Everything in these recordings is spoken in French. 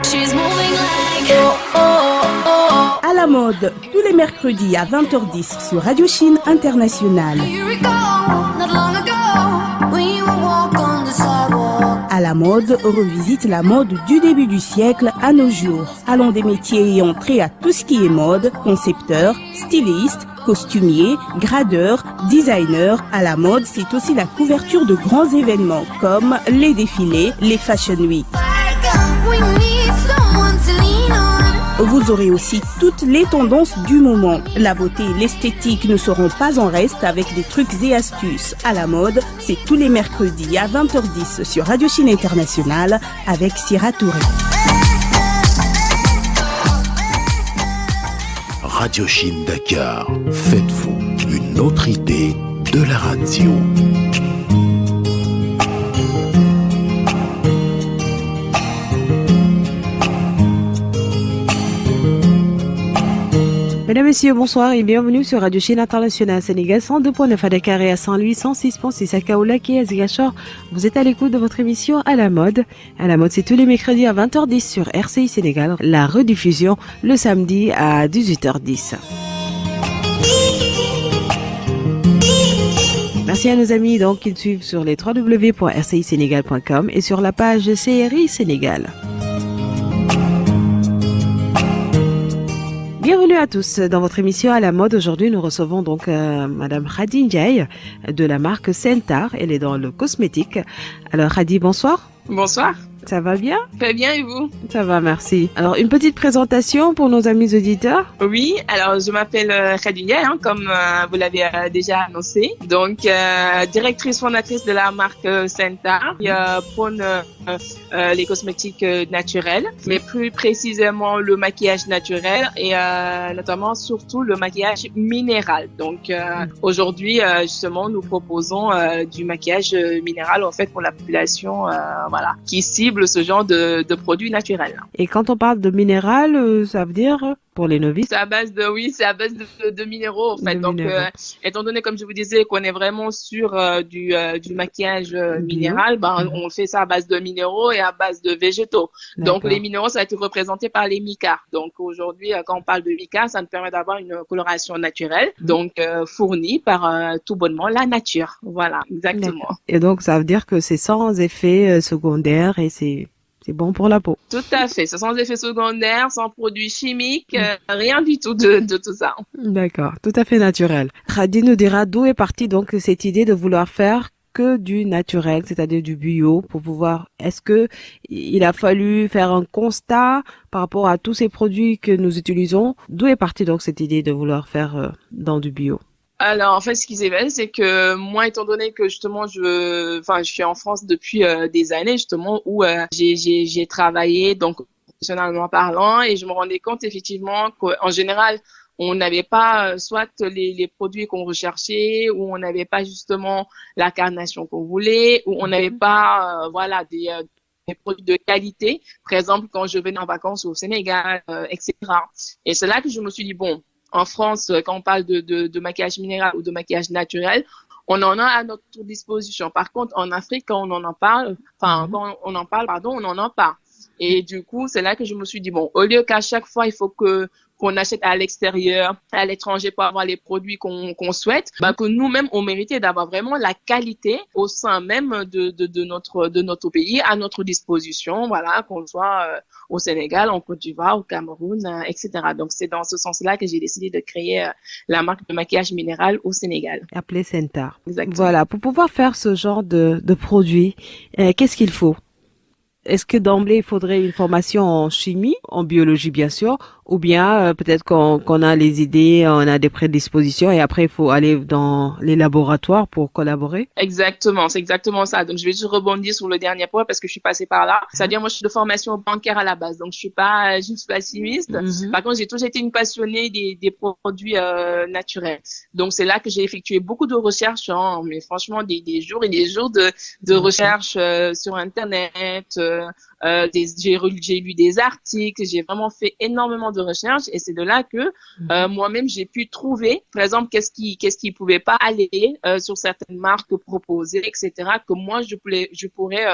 She's moving like oh, oh, oh. À la mode, tous les mercredis à 20h10 sur Radio Chine Internationale. Do you recall not long ago when you would walk on the sidewalk? À la mode, revisite la mode du début du siècle à nos jours. Allons des métiers ayant trait à tout ce qui est mode, concepteur, styliste, costumier, gradeur, designer. À la mode, c'est aussi la couverture de grands événements comme les défilés, les Fashion Week. We need someone to lean on. Vous aurez aussi toutes les tendances du moment. La beauté et l'esthétique ne seront pas en reste avec des trucs et astuces. À la mode, c'est tous les mercredis à 20h10 sur Radio Chine Internationale avec Sira Touré. Radio Chine Dakar, faites-vous une autre idée de la radio. Mesdames, Messieurs, bonsoir et bienvenue sur Radio Chine Internationale Sénégal 102.9 à Dakar et à Saint-Louis, 106.6 à Kaolack et à Ziguinchor. Vous êtes à l'écoute de votre émission À la mode. À la mode, c'est tous les mercredis à 20h10 sur RCI Sénégal. La rediffusion le samedi à 18h10. Merci à nos amis donc qui nous suivent sur les www.rcisénégal.com et sur la page CRI Sénégal. Bienvenue à tous dans votre émission à la mode. Aujourd'hui, nous recevons donc Madame Khady Ndiaye de la marque Sentar. Elle est dans le cosmétique. Alors Khady, bonsoir. Bonsoir. Ça va bien? Très bien, et vous? Ça va, merci. Alors, une petite présentation pour nos amis auditeurs. Oui, alors je m'appelle Khady Ndiaye, comme vous l'avez déjà annoncé. Donc, directrice fondatrice de la marque Sentar, qui prône les cosmétiques naturels, mais plus précisément le maquillage naturel et notamment surtout le maquillage minéral. Donc, aujourd'hui, justement, nous proposons du maquillage minéral en fait pour la population, voilà, qui cible ce genre de produits naturels. Et quand on parle de minéral, ça veut dire pour les novices? C'est à base de minéraux en fait. Donc, étant donné, comme je vous disais, qu'on est vraiment sur du maquillage minéral, on fait ça à base de minéraux et à base de végétaux. D'accord. Donc, les minéraux, ça a été représenté par les micas. Donc, aujourd'hui, quand on parle de micas, ça nous permet d'avoir une coloration naturelle, donc fournie par tout bonnement la nature. Voilà, exactement. D'accord. Et donc, ça veut dire que c'est sans effet secondaire et c'est bon pour la peau. Tout à fait. C'est sans effet secondaire, sans produits chimiques, rien du tout de tout ça. D'accord, tout à fait naturel. Khady nous dira d'où est partie donc cette idée de vouloir faire que du naturel, c'est-à-dire du bio, pour pouvoir. Est-ce que il a fallu faire un constat par rapport à tous ces produits que nous utilisons? D'où est partie donc cette idée de vouloir faire dans du bio? Alors, en fait, ce qui s'est passé, c'est que moi, étant donné que justement, je suis en France depuis des années, justement, où j'ai travaillé, donc, professionnellement parlant, et je me rendais compte, effectivement, qu'en général, on n'avait pas soit les produits qu'on recherchait, ou on n'avait pas justement la carnation qu'on voulait, ou on n'avait pas, voilà, des produits de qualité. Par exemple, quand je venais en vacances au Sénégal, etc. Et c'est là que je me suis dit, bon, en France, quand on parle de maquillage minéral ou de maquillage naturel, on en a à notre disposition. Par contre, en Afrique, quand on en parle, quand on en parle, on n'en a pas. Et du coup, c'est là que je me suis dit, bon, au lieu qu'à chaque fois, il faut qu'on achète à l'extérieur, à l'étranger pour avoir les produits qu'on souhaite, que nous-mêmes, on méritait d'avoir vraiment la qualité au sein même de notre pays, à notre disposition, voilà, qu'on soit au Sénégal, en Côte d'Ivoire, au Cameroun, etc. Donc, c'est dans ce sens-là que j'ai décidé de créer la marque de maquillage minéral au Sénégal. Appelé Sentar. Exactement. Voilà, pour pouvoir faire ce genre de produit, qu'est-ce qu'il faut? Est-ce que d'emblée, il faudrait une formation en chimie, en biologie bien sûr, ou bien peut-être qu'on a les idées, on a des prédispositions et après il faut aller dans les laboratoires pour collaborer? Exactement, c'est exactement ça. Donc je vais juste rebondir sur le dernier point parce que je suis passée par là. C'est-à-dire moi je suis de formation bancaire à la base, donc je suis pas chimiste. Par contre j'ai toujours été une passionnée des produits naturels. Donc c'est là que j'ai effectué beaucoup de recherches, mais franchement des jours et des jours de recherche sur internet. J'ai lu des articles, j'ai vraiment fait énormément de recherche et c'est de là que moi-même j'ai pu trouver, par exemple, qu'est-ce qui pouvait pas aller sur certaines marques proposées, etc. que moi je pourrais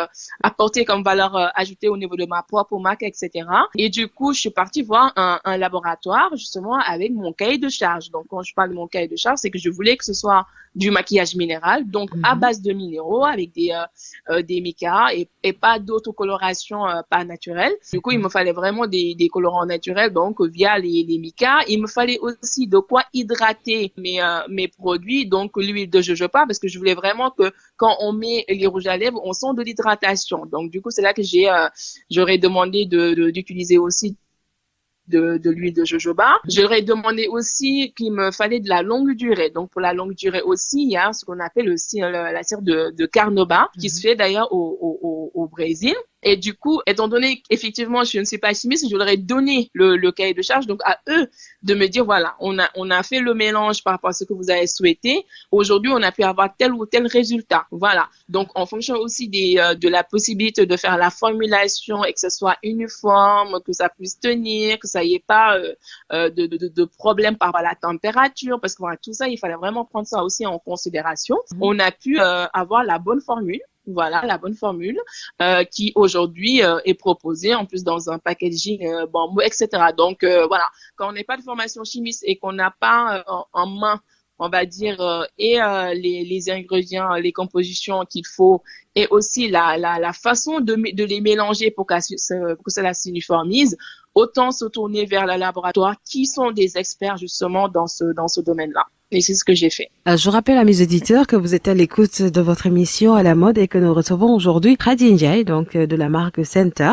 apporter comme valeur ajoutée au niveau de ma propre marque, etc. Et du coup, je suis partie voir un laboratoire justement avec mon cahier de charge. Donc, quand je parle de mon cahier de charge, c'est que je voulais que ce soit du maquillage minéral, donc à base de minéraux avec des micas et pas d'autres colorations pas naturelles. Du coup, il me fallait vraiment des colorants naturels, donc via les micas. Il me fallait aussi de quoi hydrater mes produits, donc l'huile de jojoba, parce que je voulais vraiment que quand on met les rouges à lèvres, on sent de l'hydratation. Donc, du coup, c'est là que j'aurais demandé d'utiliser aussi de l'huile de jojoba. J'aurais demandé aussi qu'il me fallait de la longue durée. Donc, pour la longue durée aussi, il y a ce qu'on appelle aussi la cire de carnauba, qui se fait d'ailleurs au Brésil. Et du coup, étant donné qu'effectivement, je ne suis pas chimiste, je leur ai donné le cahier de charge, donc à eux de me dire, voilà, on a fait le mélange par rapport à ce que vous avez souhaité. Aujourd'hui, on a pu avoir tel ou tel résultat. Voilà. Donc, en fonction aussi de la possibilité de faire la formulation et que ce soit uniforme, que ça puisse tenir, que ça y ait pas de problème par rapport à la température, parce que voilà, tout ça, il fallait vraiment prendre ça aussi en considération. On a pu avoir la bonne formule. Voilà, la bonne formule qui aujourd'hui est proposée en plus dans un packaging bambou, etc. Donc voilà, quand on n'est pas de formation chimiste et qu'on n'a pas en main, on va dire, les ingrédients, les compositions qu'il faut et aussi la façon de les mélanger pour que cela s'uniformise, autant se tourner vers le laboratoire qui sont des experts justement dans ce domaine-là. Et c'est ce que j'ai fait. Je rappelle à mes auditeurs que vous êtes à l'écoute de votre émission à la mode et que nous recevons aujourd'hui Khady Ndiaye, donc de la marque Center.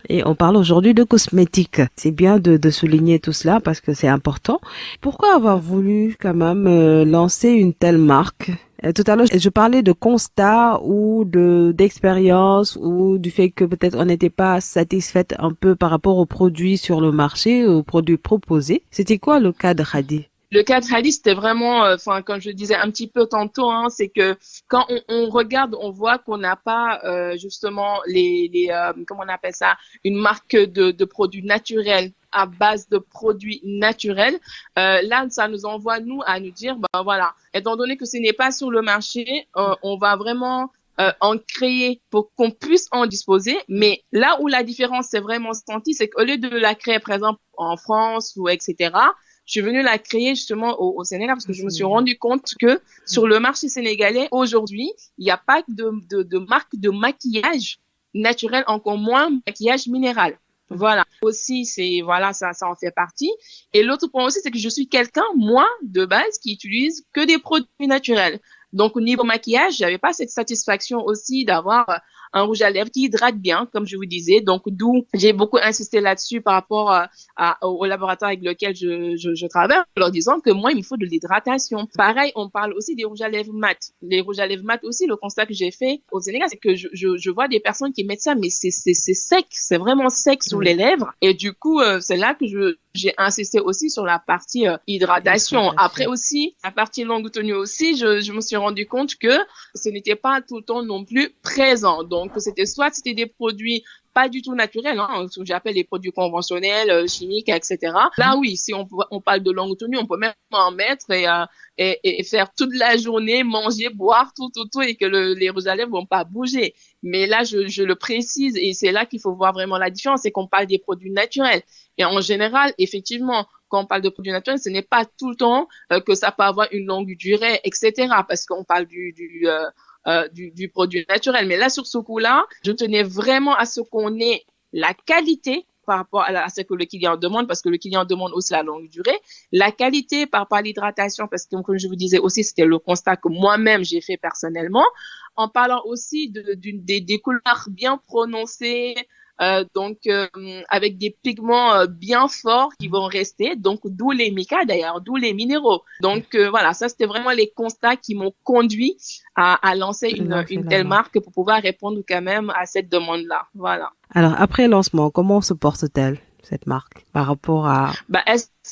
Et on parle aujourd'hui de cosmétiques. C'est bien de souligner tout cela parce que c'est important. Pourquoi avoir voulu quand même lancer une telle marque? Tout à l'heure, je parlais de constat ou d'expérience ou du fait que peut-être on n'était pas satisfaite un peu par rapport aux produits sur le marché, aux produits proposés. C'était quoi le cas de Khady? Le cas de Khady, c'était vraiment, comme je le disais un petit peu tantôt, c'est que quand on regarde, on voit qu'on n'a pas justement comment on appelle ça, une marque de produits naturels à base de produits naturels. Là, ça nous envoie nous à nous dire, ben voilà, étant donné que ce n'est pas sur le marché, on va vraiment en créer pour qu'on puisse en disposer. Mais là où la différence s'est vraiment sentie, c'est qu'au lieu de la créer, par exemple, en France ou etc., je suis venue la créer justement au Sénégal parce que je me suis rendu compte que sur le marché sénégalais, aujourd'hui, il n'y a pas de marque de maquillage naturel, encore moins maquillage minéral. Voilà. Aussi, ça en fait partie. Et l'autre point aussi, c'est que je suis quelqu'un, moi, de base, qui utilise que des produits naturels. Donc, au niveau maquillage, j'avais pas cette satisfaction aussi d'avoir un rouge à lèvres qui hydrate bien, comme je vous disais. Donc, d'où j'ai beaucoup insisté là-dessus par rapport au laboratoire avec lequel je travaille, en leur disant que moi, il me faut de l'hydratation. Pareil, on parle aussi des rouges à lèvres mat. Les rouges à lèvres mat aussi, le constat que j'ai fait au Sénégal, c'est que je vois des personnes qui mettent ça, mais c'est sec, c'est vraiment sec sur les lèvres. Et du coup, c'est là que j'ai insisté aussi sur la partie hydratation. Après aussi, la partie longue tenue aussi, je me suis rendu compte que ce n'était pas tout le temps non plus présent. Donc, c'était des produits pas du tout naturels, ce que j'appelle les produits conventionnels, chimiques, etc. Là, oui, si on parle de longue tenue, on peut même en mettre et faire toute la journée, manger, boire, tout, et que les rouges à lèvres vont pas bouger. Mais là, je le précise et c'est là qu'il faut voir vraiment la différence, c'est qu'on parle des produits naturels. Et en général, effectivement, quand on parle de produits naturels, ce n'est pas tout le temps que ça peut avoir une longue durée, etc. Parce qu'on parle du produit naturel. Mais là, sur ce coup-là, je tenais vraiment à ce qu'on ait la qualité par rapport à ce que le client demande, parce que le client demande aussi la longue durée, la qualité par rapport à l'hydratation, parce que comme je vous disais aussi, c'était le constat que moi-même j'ai fait personnellement, en parlant aussi des couleurs bien prononcées, avec des pigments bien forts qui vont rester, donc d'où les micas d'ailleurs, d'où les minéraux. Donc voilà, ça c'était vraiment les constats qui m'ont conduit à lancer une telle marque pour pouvoir répondre quand même à cette demande-là. Voilà. Alors après lancement, comment se porte-t-elle cette marque par rapport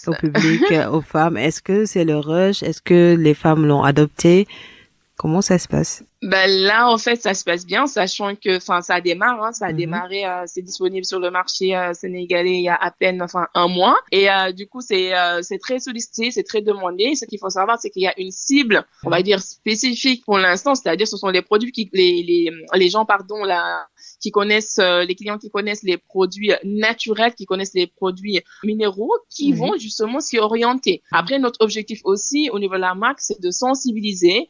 au public, aux femmes? Est-ce que c'est le rush? Est-ce que les femmes l'ont adopté? Comment ça se passe? Ben là, en fait, ça se passe bien, sachant que, enfin, ça démarre, ça a démarré, c'est disponible sur le marché sénégalais il y a à peine, un mois. Et du coup, c'est très sollicité, c'est très demandé. Ce qu'il faut savoir, c'est qu'il y a une cible, on va dire spécifique pour l'instant, c'est-à-dire ce sont les produits les gens, pardon, là, qui connaissent, les clients qui connaissent les produits naturels, qui connaissent les produits minéraux, qui vont justement s'y orienter. Après, notre objectif aussi au niveau de la marque, c'est de sensibiliser,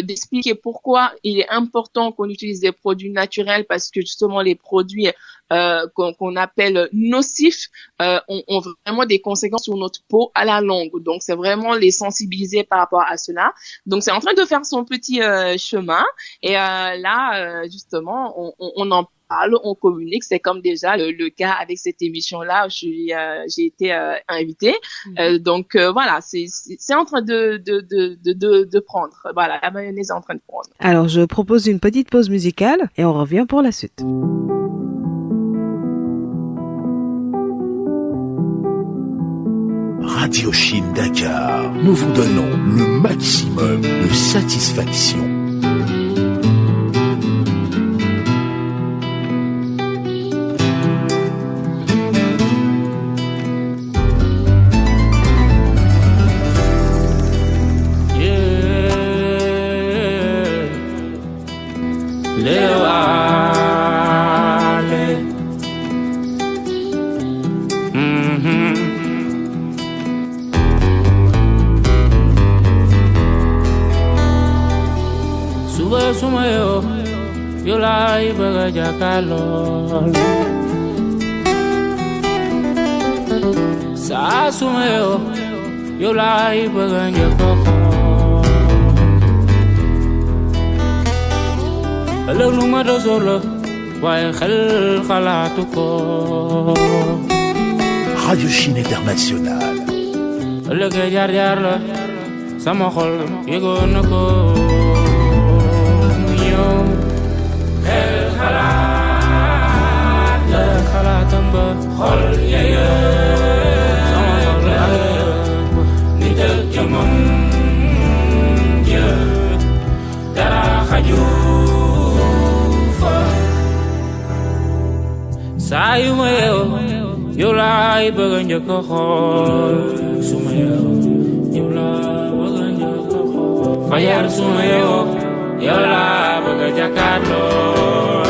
d'expliquer pourquoi il est important qu'on utilise des produits naturels, parce que justement les produits qu'on appelle nocifs ont vraiment des conséquences sur notre peau à la longue. Donc c'est vraiment les sensibiliser par rapport à cela. Donc c'est en train de faire son petit chemin, et là justement on en parle, on communique. C'est comme déjà le cas avec cette émission-là, j'ai été invitée. Donc voilà, c'est en train de prendre. Voilà, la mayonnaise est en train de prendre. Alors, je propose une petite pause musicale et on revient pour la suite. Radio Chine Dakar, nous vous donnons le maximum de satisfaction. Sumayo, yo la iba jakalol. Sa sumayo, yo la iba jakakol. Alam luma do solo, waye khal khalatu ko. Radio Chine Internationale. Le jar jar la, sama xol yego nako. Say mayo, you lie, but you go home. Sumayo, you lie, but you go home. Fire sumayo, you lie, but you can't love.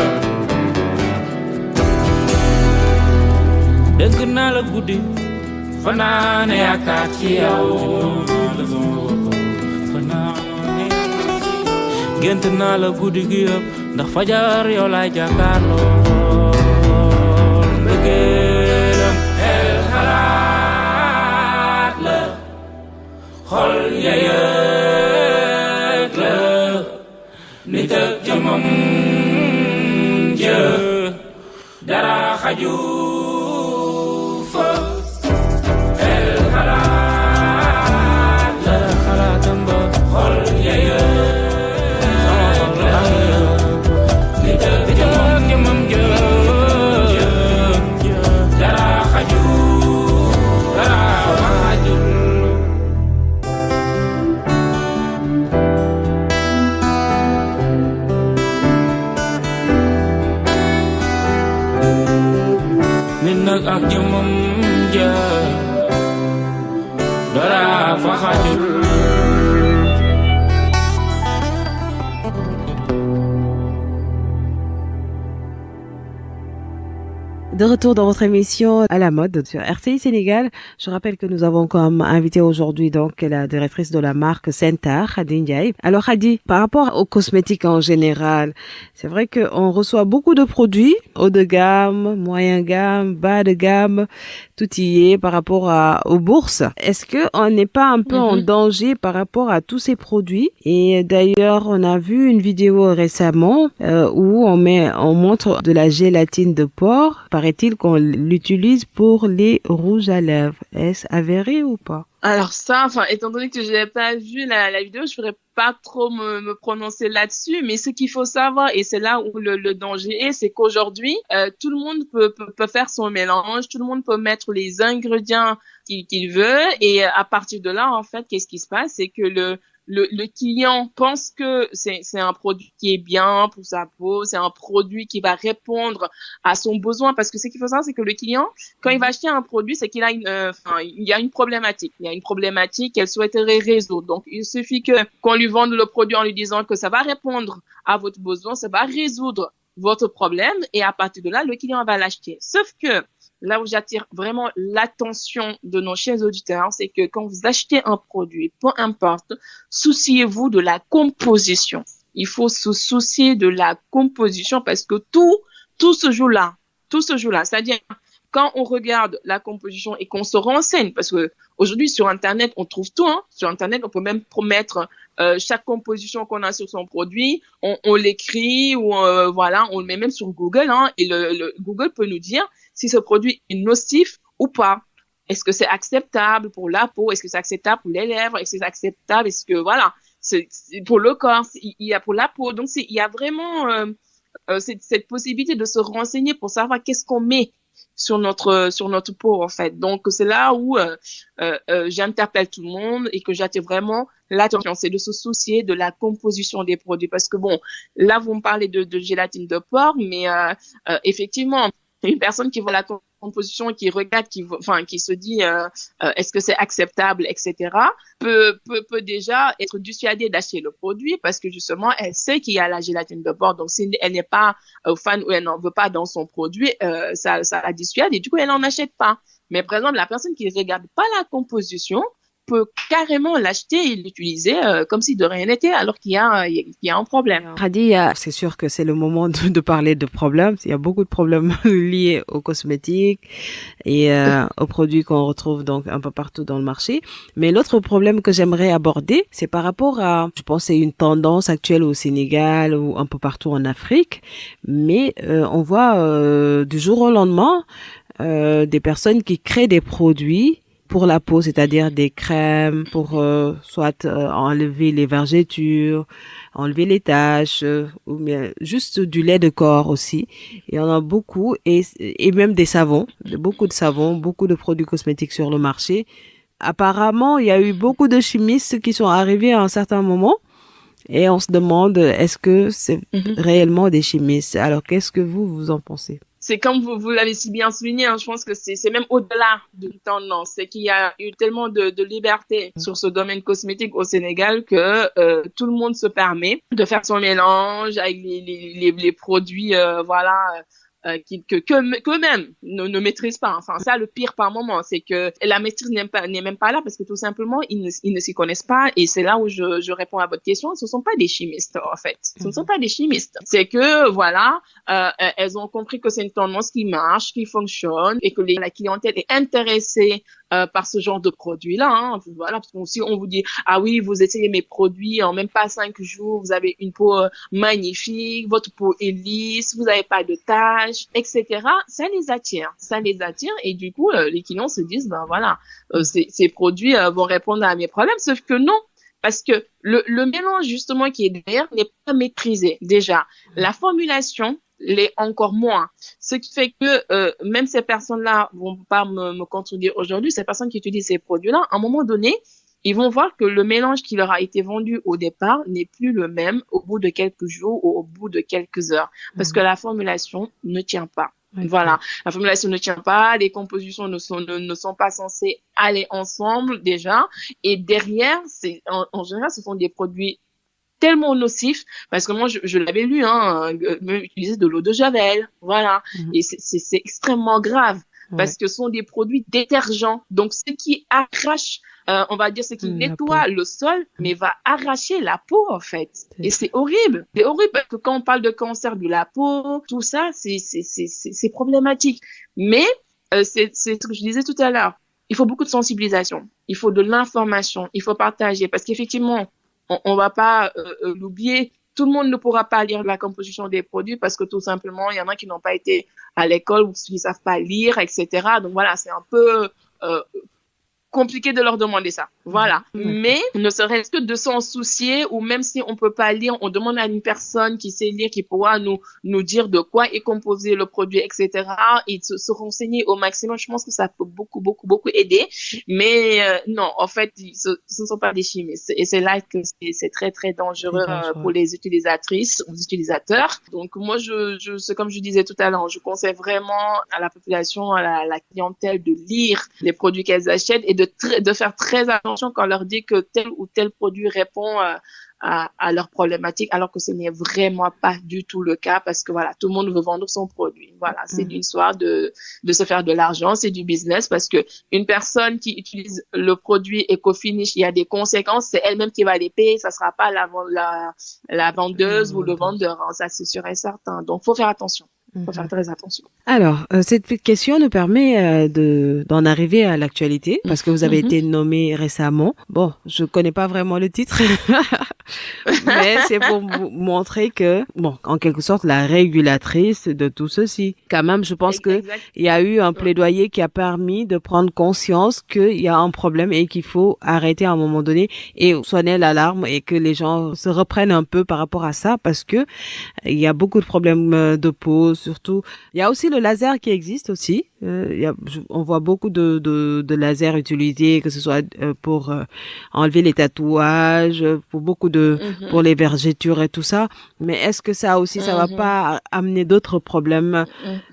Dëgg naa la guddi fanaane yaakaar ci yow gént naa la guddi gi yëpp ndax fajar yow laay jàkkaarloo mbëggeelam xel xalaat la xol ya yëg la nit ak jëmam jë dara xaju ak jëmam ja dara fa xajul. De retour dans votre émission à la mode sur RCI Sénégal. Je rappelle que nous avons comme invité aujourd'hui donc la directrice de la marque Senta, Khady Ndiaye. Alors Khady, par rapport aux cosmétiques en général, c'est vrai qu'on reçoit beaucoup de produits haut de gamme, moyen gamme, bas de gamme, tout y est par rapport aux bourses. Est-ce que on n'est pas un peu en danger par rapport à tous ces produits? Et d'ailleurs, on a vu une vidéo récemment où on montre de la gélatine de porc. Paraît-il qu'on l'utilise pour les rouges à lèvres. Est-ce avéré ou pas? Alors ça, étant donné que je n'ai pas vu la vidéo, je ne pourrais pas trop me prononcer là-dessus. Mais ce qu'il faut savoir, et c'est là où le danger est, c'est qu'aujourd'hui, tout le monde peut faire son mélange, tout le monde peut mettre les ingrédients qu'il veut. Et à partir de là, en fait, qu'est-ce qui se passe? C'est que le client pense que c'est un produit qui est bien pour sa peau, c'est un produit qui va répondre à son besoin. Parce que ce qu'il faut savoir, c'est que le client, quand il va acheter un produit, c'est qu'il a il y a une problématique. Il y a une problématique qu'elle souhaiterait résoudre. Donc, il suffit qu'on lui vende le produit en lui disant que ça va répondre à votre besoin, ça va résoudre votre problème, et à partir de là, le client va l'acheter. Sauf que là où j'attire vraiment l'attention de nos chers auditeurs, c'est que quand vous achetez un produit, peu importe, souciez-vous de la composition. Il faut se soucier de la composition parce que tout se joue là. Tout se joue là. C'est-à-dire, quand on regarde la composition et qu'on se renseigne, parce que aujourd'hui sur Internet, on trouve tout, hein. Sur Internet, on peut même promettre chaque composition qu'on a sur son produit, on l'écrit ou voilà, on le met même sur Google, hein, et le Google peut nous dire si ce produit est nocif ou pas. Est-ce que c'est acceptable pour la peau? Est-ce que c'est acceptable pour les lèvres? Est-ce que c'est acceptable? Est-ce que voilà, c'est pour le corps, il y a pour la peau. Donc il y a vraiment cette possibilité de se renseigner pour savoir qu'est-ce qu'on met sur notre peau en fait. Donc c'est là où j'interpelle tout le monde et que j'attire vraiment l'attention, c'est de se soucier de la composition des produits, parce que bon, là vous me parlez de gélatine de porc, mais effectivement une personne qui voit la composition, qui regarde, qui se dit est-ce que c'est acceptable, etc., peut déjà être dissuadée d'acheter le produit parce que justement elle sait qu'il y a la gélatine de porc. Donc si elle n'est pas fan ou elle n'en veut pas dans son produit, ça la dissuade et du coup elle n'en achète pas. Mais par exemple la personne qui ne regarde pas la composition peut carrément l'acheter et l'utiliser comme si de rien n'était, alors qu'il y a un problème. Radi, c'est sûr que c'est le moment de parler de problèmes. Il y a beaucoup de problèmes liés aux cosmétiques et aux produits qu'on retrouve donc un peu partout dans le marché. Mais l'autre problème que j'aimerais aborder, c'est par rapport à, je pense, c'est une tendance actuelle au Sénégal ou un peu partout en Afrique. Mais on voit du jour au lendemain des personnes qui créent des produits pour la peau, c'est-à-dire des crèmes pour soit enlever les vergetures, enlever les taches, ou bien juste du lait de corps aussi. Il y en a beaucoup et même des savons, beaucoup de produits cosmétiques sur le marché. Apparemment, il y a eu beaucoup de chimistes qui sont arrivés à un certain moment et on se demande est-ce que c'est réellement des chimistes. Alors, qu'est-ce que vous en pensez? C'est comme vous l'avez si bien souligné, hein, je pense que c'est même au-delà de tendance. C'est qu'il y a eu tellement de liberté sur ce domaine cosmétique au Sénégal que tout le monde se permet de faire son mélange avec les produits, voilà, qu'eux-mêmes ne maîtrisent pas. Enfin, ça, le pire par moment, c'est que la maîtrise n'est même pas là parce que tout simplement, ils ne s'y connaissent pas. Et c'est là où je réponds à votre question. Ce sont pas des chimistes, en fait. Ce ne sont pas des chimistes. C'est que, voilà, elles ont compris que c'est une tendance qui marche, qui fonctionne et que la clientèle est intéressée par ce genre de produits-là, hein. Voilà, parce que si on vous dit, ah oui, vous essayez mes produits en même pas 5 jours, vous avez une peau magnifique, votre peau est lisse, vous n'avez pas de taches, etc. Ça les attire, et du coup, les clients se disent, ben voilà, ces produits vont répondre à mes problèmes, sauf que non. Parce que le mélange justement qui est derrière n'est pas maîtrisé déjà. La formulation l'est encore moins. Ce qui fait que même ces personnes-là vont pas me contredire aujourd'hui, ces personnes qui utilisent ces produits-là, à un moment donné, ils vont voir que le mélange qui leur a été vendu au départ n'est plus le même au bout de quelques jours ou au bout de quelques heures. Parce que la formulation ne tient pas. Okay. Voilà, la formulation ne tient pas, les compositions ne sont pas censées aller ensemble déjà, et derrière, en général, ce sont des produits tellement nocifs, parce que moi je l'avais lu, hein, utiliser de l'eau de javel, voilà, et c'est extrêmement grave. Parce que ce sont des produits détergents. Donc, ce qui arrache, on va dire, ce qui nettoie le sol, mais va arracher la peau, en fait. Et c'est horrible. C'est horrible parce que quand on parle de cancer de la peau, tout ça, c'est problématique. Mais, c'est ce que je disais tout à l'heure. Il faut beaucoup de sensibilisation. Il faut de l'information. Il faut partager. Parce qu'effectivement, on va pas l'oublier. Tout le monde ne pourra pas lire la composition des produits parce que tout simplement, il y en a qui n'ont pas été à l'école ou qui ne savent pas lire, etc. Donc voilà, c'est un peu compliqué de leur demander ça. Voilà. Ouais. Mais ne serait-ce que de s'en soucier, ou même si on peut pas lire, on demande à une personne qui sait lire, qui pourra nous dire de quoi est composé le produit, etc. Et se renseigner au maximum. Je pense que ça peut beaucoup, beaucoup, beaucoup aider. Mais non, en fait, ce ne sont pas des chimistes. Et c'est là que c'est très, très dangereux, C'est dangereux. pour les utilisatrices ou les utilisateurs. Donc moi, c'est comme je disais tout à l'heure, je conseille vraiment à la population, à la clientèle de lire les produits qu'elles achètent et de faire très attention quand on leur dit que tel ou tel produit répond à leurs problématiques, alors que ce n'est vraiment pas du tout le cas, parce que voilà, tout le monde veut vendre son produit. Voilà, c'est une histoire de se faire de l'argent, c'est du business, parce que une personne qui utilise le produit Ecofinish, il y a des conséquences, c'est elle-même qui va les payer, ça sera pas la vendeuse ou le vendeur, hein, ça c'est sûr et certain. Donc faut faire attention. Faut faire très attention. Alors, cette question nous permet d'en arriver à l'actualité, parce que vous avez été nommé récemment. Bon, je connais pas vraiment le titre, mais c'est pour vous montrer que, bon, en quelque sorte, la régulatrice de tout ceci. Quand même, je pense que il y a eu un plaidoyer qui a permis de prendre conscience qu'il y a un problème et qu'il faut arrêter à un moment donné et sonner l'alarme, et que les gens se reprennent un peu par rapport à ça, parce que il y a beaucoup de problèmes de peau, surtout. Il y a aussi le laser qui existe aussi. On voit beaucoup de lasers utilisés, que ce soit pour enlever les tatouages, pour beaucoup pour les vergetures et tout ça. Mais est-ce que ça aussi, ça va pas amener d'autres problèmes?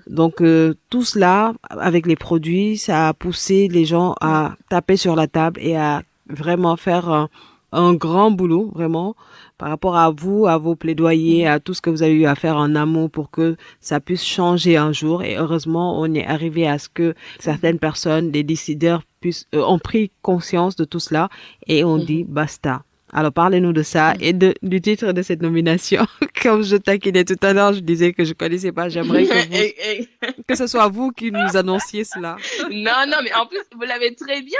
Donc tout cela, avec les produits, ça a poussé les gens à taper sur la table et à vraiment faire un grand boulot, vraiment, par rapport à vous, à vos plaidoyers, à tout ce que vous avez eu à faire en amont pour que ça puisse changer un jour. Et heureusement, on est arrivé à ce que certaines personnes, les décideurs, ont pris conscience de tout cela et on dit basta. Alors, parlez-nous de ça et du titre de cette nomination. Comme je taquinais tout à l'heure, je disais que je connaissais pas. J'aimerais que ce soit vous qui nous annonciez cela. Non, mais en plus, vous l'avez très bien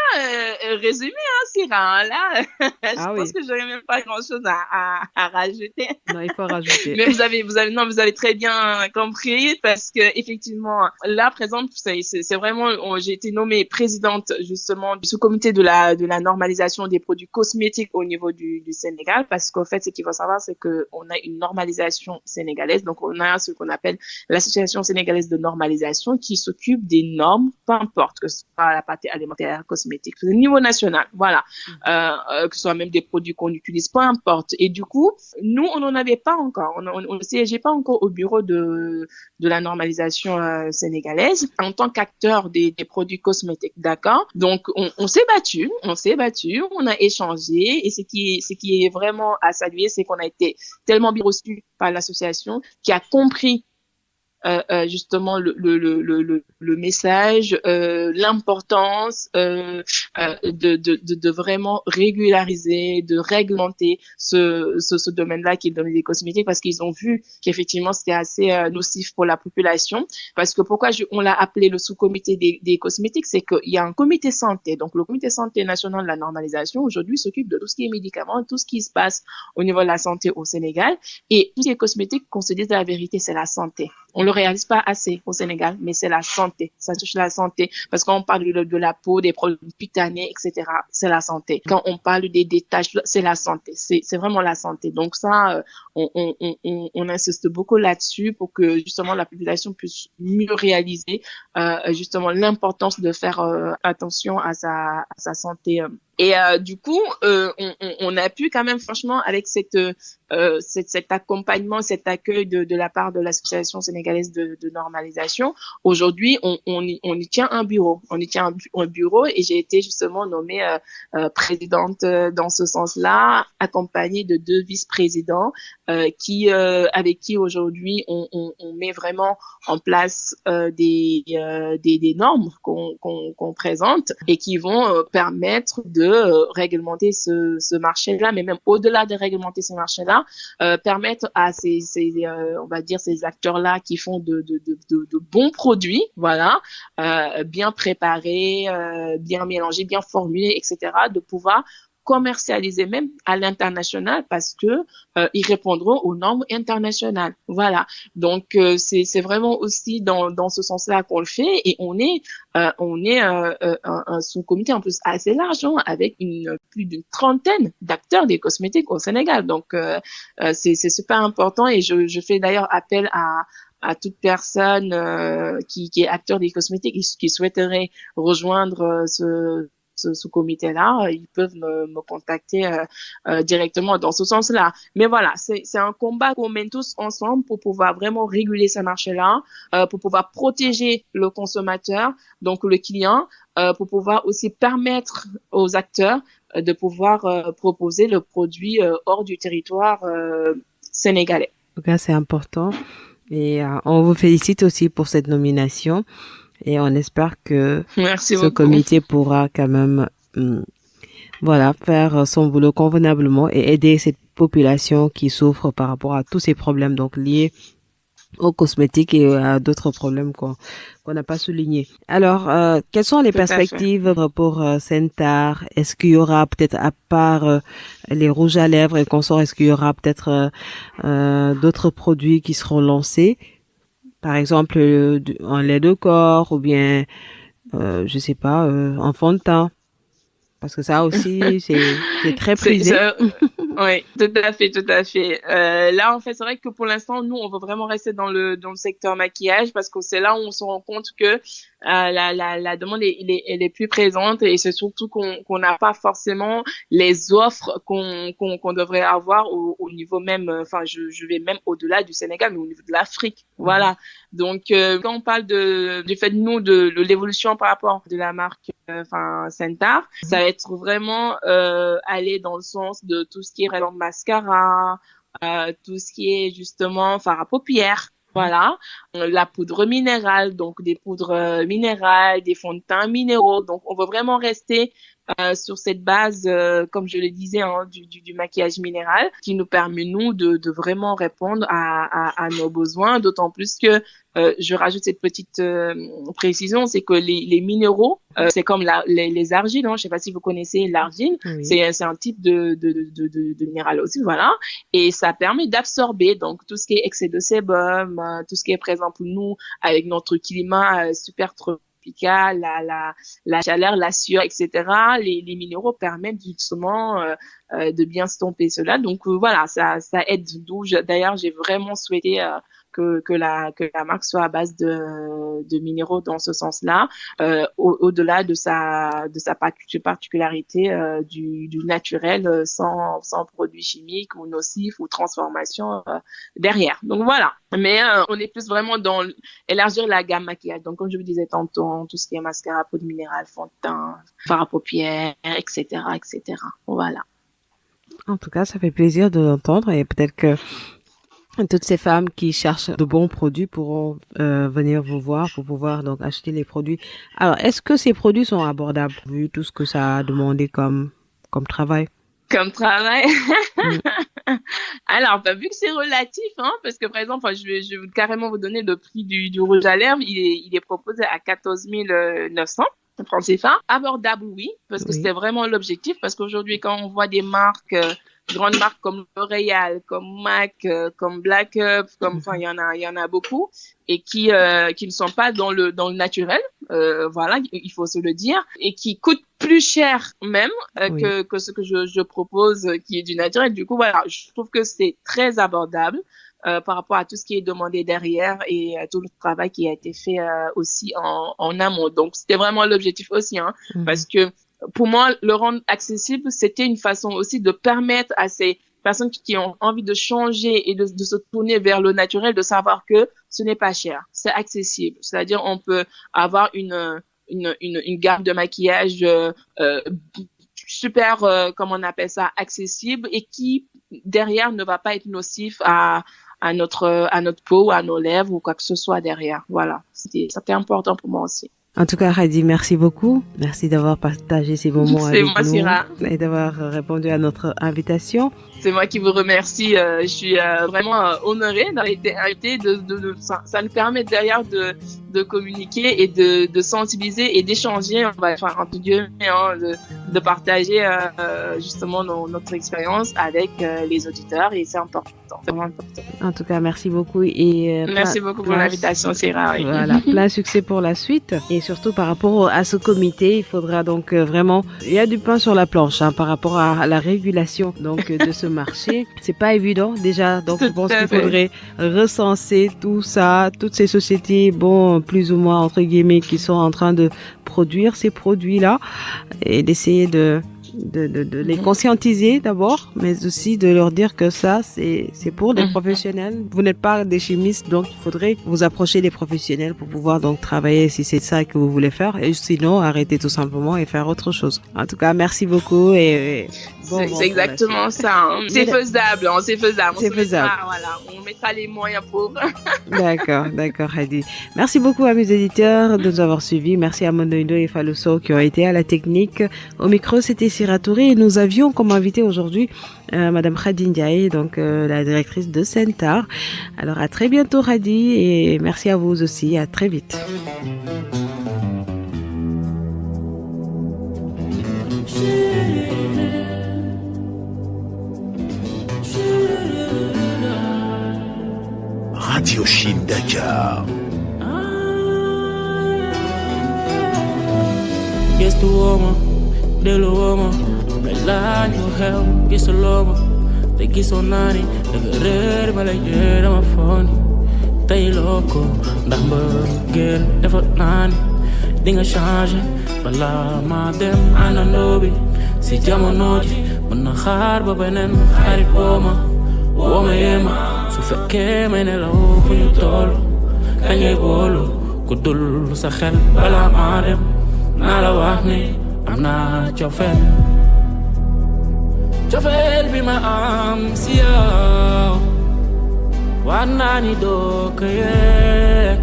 résumé, hein, Syrah. Là, je pense que j'aurais même pas grand-chose à rajouter. Non, il faut rajouter. Mais vous avez très bien compris, parce que effectivement, là, par exemple, c'est vraiment, j'ai été nommée présidente justement du sous-comité de la normalisation des produits cosmétiques au niveau du Sénégal, parce qu'en fait, ce qu'il faut savoir, c'est que on a une normalisation sénégalaise. Donc, on a ce qu'on appelle l'association sénégalaise de normalisation qui s'occupe des normes, peu importe que ce soit la partie alimentaire, cosmétique, au niveau national, voilà, que ce soit même des produits qu'on utilise, peu importe. Et du coup, nous, on n'en avait pas encore, on ne siégeait pas encore au bureau de la normalisation sénégalaise en tant qu'acteur des produits cosmétiques, d'accord? Donc, on s'est battu, on a échangé, et ce qui est vraiment à saluer, c'est qu'on a été tellement bien reçus par l'association qui a compris justement le message, l'importance de vraiment régulariser, de réglementer ce domaine-là qui est le domaine des cosmétiques, parce qu'ils ont vu qu'effectivement c'était assez nocif pour la population. Parce que pourquoi on l'a appelé le sous-comité des cosmétiques, c'est qu'il y a un comité santé. Donc le comité santé national de la normalisation aujourd'hui s'occupe de tout ce qui est médicaments, tout ce qui se passe au niveau de la santé au Sénégal. Et tout ce qui est cosmétique, qu'on se dise la vérité, c'est la santé. On le réalise pas assez au Sénégal, mais c'est la santé. Ça touche la santé. Parce qu'on parle de la peau, des produits cutanés, etc., c'est la santé. Quand on parle des taches, c'est la santé. C'est vraiment la santé. Donc ça, on insiste beaucoup là-dessus pour que justement la population puisse mieux réaliser justement l'importance de faire attention à sa santé. Et du coup, on a pu quand même, franchement, avec cet accompagnement, cet accueil de la part de l'association sénégalaise de normalisation, aujourd'hui, on y tient un bureau. On y tient un bureau, et j'ai été justement nommée présidente dans ce sens-là, accompagnée de 2 vice-présidents avec qui aujourd'hui on met vraiment en place des normes qu'on présente et qui vont permettre de réglementer ce marché-là, mais même au-delà de réglementer ce marché-là, permettre à on va dire ces acteurs-là qui font de bons produits, voilà, bien préparés, bien mélangés, bien formulés, etc., de pouvoir commercialisés même à l'international parce que ils répondront aux normes internationales. Voilà. Donc c'est vraiment aussi dans ce sens-là qu'on le fait et on est un sous-comité en plus assez large, hein, avec plus d'une trentaine d'acteurs des cosmétiques au Sénégal. Donc c'est super important et je fais d'ailleurs appel à toute personne qui est acteur des cosmétiques et qui souhaiterait rejoindre ce comité-là, ils peuvent me contacter directement dans ce sens-là. Mais voilà, c'est un combat qu'on mène tous ensemble pour pouvoir vraiment réguler ce marché-là, pour pouvoir protéger le consommateur, donc le client, pour pouvoir aussi permettre aux acteurs de pouvoir proposer le produit hors du territoire sénégalais. En tout cas, c'est important. Et on vous félicite aussi pour cette nomination. Et on espère que Merci ce beaucoup. comité pourra quand même faire son boulot convenablement et aider cette population qui souffre par rapport à tous ces problèmes donc liés aux cosmétiques et à d'autres problèmes qu'on n'a pas soulignés. Alors, quelles sont les Tout à fait. perspectives pour Sentar? Est-ce qu'il y aura peut-être, à part les rouges à lèvres et consorts, est-ce qu'il y aura peut-être d'autres produits qui seront lancés? Par exemple, un lait de corps ou bien, je sais pas, un fond de teint. Parce que ça aussi, c'est très prisé. Oui, tout à fait, tout à fait. Là, en fait, c'est vrai que pour l'instant, nous, on veut vraiment rester dans le secteur maquillage parce que c'est là où on se rend compte que la demande elle est plus présente et c'est surtout qu'on n'a pas forcément les offres qu'on devrait avoir au niveau même, enfin, je vais même au-delà du Sénégal, mais au niveau de l'Afrique. Voilà. Donc, quand on parle du fait de l'évolution par rapport de la marque, Sentar, ça va être vraiment aller dans le sens de tout ce qui est rayons de mascara, tout ce qui est justement fard à paupières. Voilà, la poudre minérale, donc des poudres minérales, des fonds de teint minéraux. Donc, on veut vraiment rester sur cette base, comme je le disais, hein, du maquillage minéral, qui nous permet, nous, de vraiment répondre à nos besoins, d'autant plus que je rajoute cette petite précision, c'est que les minéraux, c'est comme les argiles, hein, je sais pas si vous connaissez l'argile, Oui. c'est un type de minéral aussi, voilà, et ça permet d'absorber donc tout ce qui est excès de sébum, tout ce qui est présent pour nous avec notre climat super tropical, la chaleur, la sueur, etc. Les minéraux permettent justement de bien stomper cela. Donc voilà, ça aide. D'ailleurs, j'ai vraiment souhaité que la marque soit à base de minéraux dans ce sens-là, au-delà de sa particularité du naturel, sans produits chimiques ou nocifs ou transformation derrière. Donc voilà. Mais on est plus vraiment dans élargir la gamme maquillage. Donc comme je vous disais tantôt, tout ce qui est mascara, poudre minérale, fond de teint, fard à paupières, etc., etc. Voilà. En tout cas, ça fait plaisir de l'entendre et peut-être que toutes ces femmes qui cherchent de bons produits pourront venir vous voir pour pouvoir donc acheter les produits. Alors, est-ce que ces produits sont abordables vu tout ce que ça a demandé comme travail? Comme travail. Alors, vu que c'est relatif, hein, parce que par exemple, je vais carrément vous donner le prix du rouge à lèvres. Il est proposé à 14 900 francs CFA. Abordable, oui, parce que Oui. c'était vraiment l'objectif. Parce qu'aujourd'hui, quand on voit des marques, grandes marques comme L'Oréal, comme MAC, comme Black Up, enfin, il y en a beaucoup, et qui ne sont pas dans le naturel, voilà, il faut se le dire, et qui coûtent plus cher même Oui. que ce que je propose, qui est du naturel. Du coup, voilà, je trouve que c'est très abordable par rapport à tout ce qui est demandé derrière et tout le travail qui a été fait aussi en amont. Donc, c'était vraiment l'objectif aussi, hein, parce que pour moi, le rendre accessible, c'était une façon aussi de permettre à ces personnes qui ont envie de changer et de se tourner vers le naturel, de savoir que ce n'est pas cher, c'est accessible. C'est-à-dire, on peut avoir une gamme de maquillage super, comment on appelle ça, accessible et qui, derrière, ne va pas être nocif à notre peau, à nos lèvres ou quoi que ce soit derrière. Voilà. C'était important pour moi aussi. En tout cas, Heidi, merci beaucoup. Merci d'avoir partagé ces moments avec moi, nous Syrah. et d'avoir répondu à notre invitation. C'est moi qui vous remercie. Je suis vraiment honorée d'avoir été invitée. Ça nous permet derrière de communiquer et de sensibiliser et d'échanger, entre guillemets, de partager justement notre expérience avec les auditeurs et c'est important. C'est vraiment important. En tout cas, merci beaucoup et Merci beaucoup pour l'invitation, Syrah. Oui. Voilà, plein succès pour la suite et surtout par rapport à ce comité, il faudra donc vraiment, il y a du pain sur la planche par rapport à la régulation donc de ce marché. C'est pas évident déjà, donc je pense qu'il faudrait recenser tout ça, toutes ces sociétés, plus ou moins entre guillemets, qui sont en train de produire ces produits-là et d'essayer de les conscientiser d'abord, mais aussi de leur dire que ça, c'est pour des professionnels. Vous n'êtes pas des chimistes, donc il faudrait vous approcher des professionnels pour pouvoir donc travailler si c'est ça que vous voulez faire, et sinon arrêter tout simplement et faire autre chose. En tout cas, merci beaucoup et c'est exactement ça. Hein. C'est faisable, c'est faisable. C'est faisable. Voilà, on mettra les moyens pour. D'accord, Heidi. Merci beaucoup à mes éditeurs de nous avoir suivis. Merci à Mondoindo et Faluso qui ont été à la technique. Au micro, c'était Syrah Touré et nous avions comme invité aujourd'hui Madame Khady Ndiaye, donc la directrice de Sentar. Alors à très bientôt, Khady, et merci à vous aussi. À très vite. Radio Chine Dakar. Gets the woman, the woman, the line you help, gets the lover, they get so naughty, the red, but like, yeah, I'm funny. They loco, number girl, never nani, dinga change, bala madem, ananobi, si jamonoji, manahar, babenen, harit woma yema. Su fekkee may nelaw fu ñu toll kañ ngay boolu ku dul sa xel balaa maa dem naa la wax ni am naa cofeel bi ma am si yow war naa ni doo ko yëg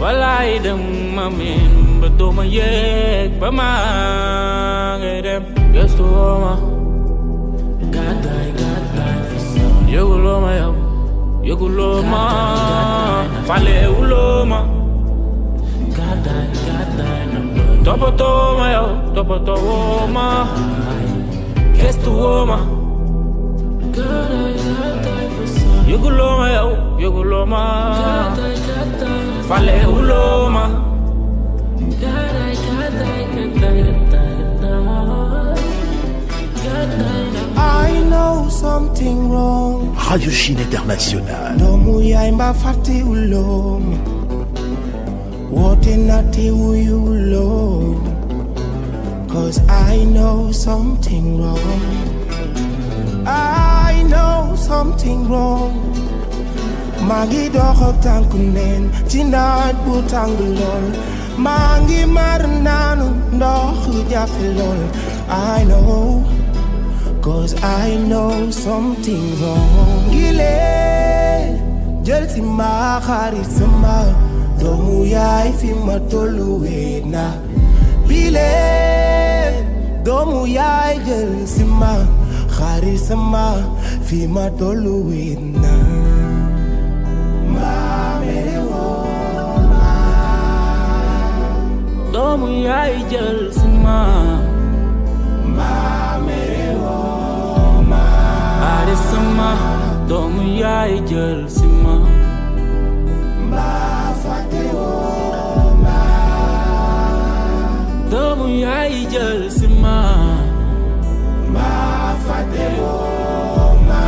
walaay dem ma min ba doo ma yëg ba maa ngay dem gëstu woo ma gàddaay Yoguloo ma falewuloo ma toppatoo ma yow toppatoo ma gestuwoo ma yoguloo ma yow yoguloo ma falewuloo ma I know something wrong. Radio Chine Internationale. Domu yaimba fati ulom. Wote nati uyulom. Cause I know something wrong. I know something wrong. Magi doxok tankunen ci naaj bu tàng lool. Mangi mar nanu ndox jafe lool. I know. Cause I know something wrong. Gile, jël si ma xarit sama doomu yaay fi ma tollu weet na. Bile, doomu yaay jël si ma xarit sama fi ma tollu weet na. Ma mere woo ma. Doomu yaay jël si ma. Sama doomu yaay jël si ma mbaa fàtte woo ma doomu yaay jël si ma mbaa fàtte woo ma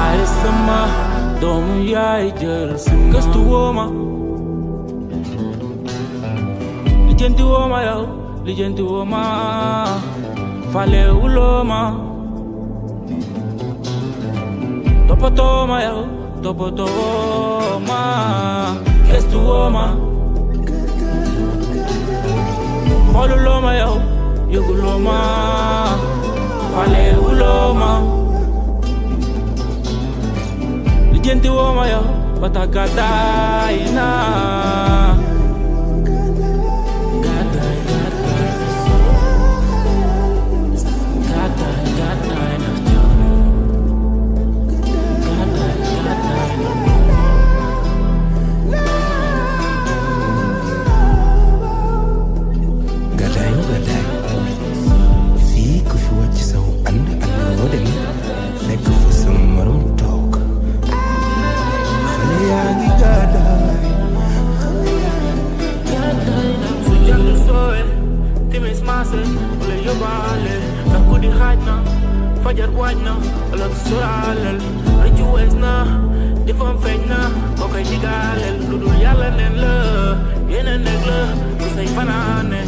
ay sama doomu yaay jël si ma gëstu woo ma lijjanti woo ma yow lijjanti woo ma falewuloo ma toppatoo ma yow toppatoo ma gëstu woo ma xooluloo ma yow yëguloo ma falewuloo ma lijjanti woo ma yow ba tàggataay naa fajar waaj na ëllëg soraalel rëccu wees na defam feeñ na moo koy digaalel lu dul yàlla neen la yeneen nekk la du say fanaane